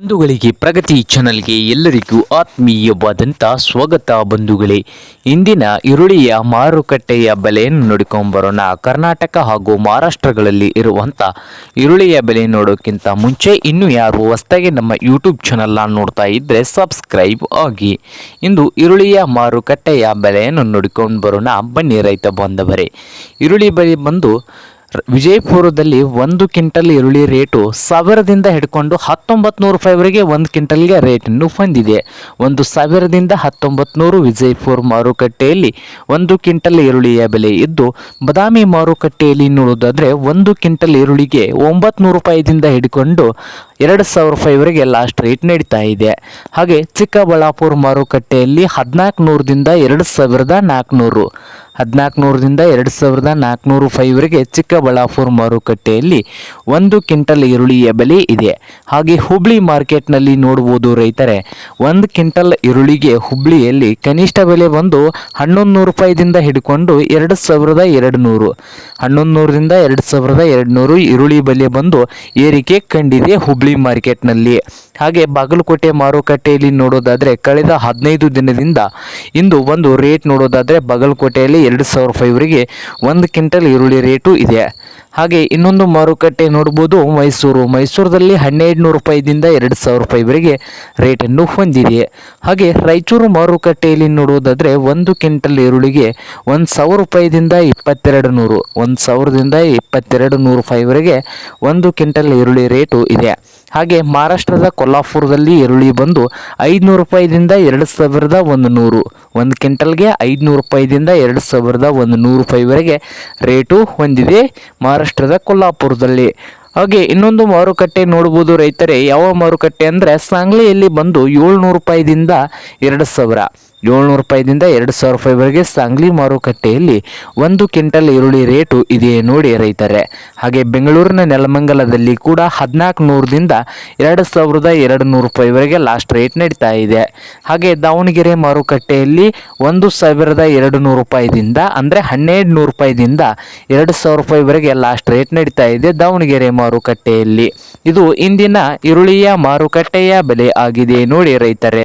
ಬಂಧುಗಳಿಗೆ ಪ್ರಗತಿ ಚಾನಲ್ಗೆ ಎಲ್ಲರಿಗೂ ಆತ್ಮೀಯವಾದಂಥ ಸ್ವಾಗತ. ಬಂಧುಗಳೇ, ಇಂದಿನ ಈರುಳ್ಳಿಯ ಮಾರುಕಟ್ಟೆಯ ಬೆಲೆಯನ್ನು ನೋಡಿಕೊಂಬರೋಣ. ಕರ್ನಾಟಕ ಹಾಗೂ ಮಹಾರಾಷ್ಟ್ರಗಳಲ್ಲಿ ಇರುವಂಥ ಈರುಳ್ಳಿಯ ಬೆಲೆ ನೋಡೋಕ್ಕಿಂತ ಮುಂಚೆ ಇನ್ನೂ ಯಾರು ಹೊಸದಾಗಿ ನಮ್ಮ ಯೂಟ್ಯೂಬ್ ಚಾನಲ್ನ ನೋಡ್ತಾ ಇದ್ದರೆ ಸಬ್ಸ್ಕ್ರೈಬ್ ಆಗಿ. ಇಂದು ಈರುಳ್ಳಿಯ ಮಾರುಕಟ್ಟೆಯ ಬೆಲೆಯನ್ನು ನೋಡಿಕೊಂಡು ಬರೋಣ. ಬನ್ನಿ ರೈತ ಬಾಂಧವರೇ, ಈರುಳ್ಳಿ ಬೆಲೆ ಬಂದು ವಿಜಯಪುರದಲ್ಲಿ 1 ಕ್ವಿಂಟಲ್ ಈರುಳ್ಳಿ ರೇಟು 1000ದಿಂದ ಹಿಡ್ಕೊಂಡು 1900 ರೂಪಾಯಿವರೆಗೆ 1 ಕ್ವಿಂಟಲ್ಗೆ ರೇಟನ್ನು ಹೊಂದಿದೆ. 1000ದಿಂದ 1900 ವಿಜಯಪುರ ಮಾರುಕಟ್ಟೆಯಲ್ಲಿ 1 ಕ್ವಿಂಟಲ್ ಈರುಳ್ಳಿಯ ಬೆಲೆ ಇದ್ದು, ಬಾದಾಮಿ ಮಾರುಕಟ್ಟೆಯಲ್ಲಿ ನೋಡೋದಾದರೆ 1 ಕ್ವಿಂಟಲ್ ಈರುಳ್ಳಿಗೆ 900 ರೂಪಾಯಿದಿಂದ ಹಿಡ್ಕೊಂಡು 2000 ರೂಪಾಯಿವರೆಗೆ ಲಾಸ್ಟ್ ರೇಟ್ ನಡೀತಾ ಇದೆ. ಹಾಗೆ ಚಿಕ್ಕಬಳ್ಳಾಪುರ ಮಾರುಕಟ್ಟೆಯಲ್ಲಿ 1400ದಿಂದ 2400 1400ರಿಂದ 2400 ರೂಪಾಯಿವರೆಗೆ ಚಿಕ್ಕಬಳ್ಳಾಪುರ ಮಾರುಕಟ್ಟೆಯಲ್ಲಿ 1 ಕ್ವಿಂಟಲ್ ಈರುಳ್ಳಿಯ ಬೆಲೆ ಇದೆ. ಹಾಗೆ ಹುಬ್ಳಿ ಮಾರ್ಕೆಟ್ನಲ್ಲಿ ನೋಡ್ಬೋದು ರೈತರೆ, 1 ಕ್ವಿಂಟಲ್ ಈರುಳ್ಳಿಗೆ ಹುಬ್ಳಿಯಲ್ಲಿ ಕನಿಷ್ಠ ಬೆಲೆ ಬಂದು 1100 ರೂಪಾಯಿದಿಂದ ಹಿಡ್ಕೊಂಡು 2200 1100ರಿಂದ 2200 ಈರುಳ್ಳಿ ಬೆಲೆ ಬಂದು ಏರಿಕೆ ಕಂಡಿದೆ ಹುಬ್ಳಿ ಮಾರ್ಕೆಟ್ನಲ್ಲಿ. ಹಾಗೆ ಬಾಗಲಕೋಟೆ ಮಾರುಕಟ್ಟೆಯಲ್ಲಿ ನೋಡೋದಾದರೆ ಕಳೆದ 15 ದಿನದಿಂದ ಇಂದು ಒಂದು ರೇಟ್ ನೋಡೋದಾದರೆ ಬಾಗಲಕೋಟೆಯಲ್ಲಿ 2000 ರೂಪಾಯಿವರೆಗೆ 1 ಕ್ವಿಂಟಲ್ ಈರುಳ್ಳಿ ರೇಟು ಇದೆ. ಹಾಗೆ ಇನ್ನೊಂದು ಮಾರುಕಟ್ಟೆ ನೋಡ್ಬೋದು ಮೈಸೂರದಲ್ಲಿ 1200 ರೂಪಾಯಿದಿಂದ 2000 ರೂಪಾಯಿವರೆಗೆ ರೇಟನ್ನು ಹೊಂದಿದೆ. ಹಾಗೆ ರಾಯಚೂರು ಮಾರುಕಟ್ಟೆಯಲ್ಲಿ ನೋಡೋದಾದರೆ 1 ಕ್ವಿಂಟಲ್ ಈರುಳ್ಳಿಗೆ 1000 ರೂಪಾಯಿದಿಂದ 2200 2200 ರೂಪಾಯಿವರೆಗೆ 1 ಕ್ವಿಂಟಲ್ ಈರುಳ್ಳಿ ರೇಟು ಇದೆ. ಹಾಗೆ ಮಹಾರಾಷ್ಟ್ರದ ಕೊಲ್ಹಾಪುರದಲ್ಲಿ ಈರುಳ್ಳಿ ಬಂದು 500 ರೂಪಾಯಿದಿಂದ 2100 1 ಕ್ವಿಂಟಲ್ಗೆ 500 ರೂಪಾಯಿದಿಂದ 2100 ರೂಪಾಯಿವರೆಗೆ ರೇಟು ಹೊಂದಿದೆ ಮಹಾರಾಷ್ಟ್ರದ ಕೊಲ್ಹಾಪುರದಲ್ಲಿ. ಹಾಗೆ ಇನ್ನೊಂದು ಮಾರುಕಟ್ಟೆ ನೋಡ್ಬೋದು ರೈತರೇ, ಯಾವ ಮಾರುಕಟ್ಟೆ ಅಂದರೆ ಸಾಂಗ್ಲಿಯಲ್ಲಿ ಬಂದು 700 ರೂಪಾಯಿದಿಂದ 2000 700 ರೂಪಾಯಿದಿಂದ 2000 ರೂಪಾಯಿವರೆಗೆ ಸಾಂಗ್ಲಿ ಮಾರುಕಟ್ಟೆಯಲ್ಲಿ 1 ಕ್ವಿಂಟಲ್ ಈರುಳ್ಳಿ ರೇಟು ಇದೆ ನೋಡಿ ರೈತರೇ. ಹಾಗೆ ಬೆಂಗಳೂರಿನ ನೆಲಮಂಗಲದಲ್ಲಿ ಕೂಡ 1400ದಿಂದ 2200 ರೂಪಾಯಿವರೆಗೆ ಲಾಸ್ಟ್ ರೇಟ್ ನಡೀತಾ ಇದೆ. ಹಾಗೆ ದಾವಣಗೆರೆ ಮಾರುಕಟ್ಟೆಯಲ್ಲಿ 1200 ರೂಪಾಯಿದಿಂದ ಅಂದರೆ 1200 ರೂಪಾಯಿದಿಂದ 2000 ರೂಪಾಯಿವರೆಗೆ ಲಾಸ್ಟ್ ರೇಟ್ ನಡೀತಾ ಇದೆ ದಾವಣಗೆರೆ ಮಾರುಕಟ್ಟೆಯಲ್ಲಿ. ಇದು ಇಂದಿನ ಈರುಳ್ಳಿಯ ಮಾರುಕಟ್ಟೆಯ ಬೆಲೆ ಆಗಿದೆ ನೋಡಿ ರೈತರೇ.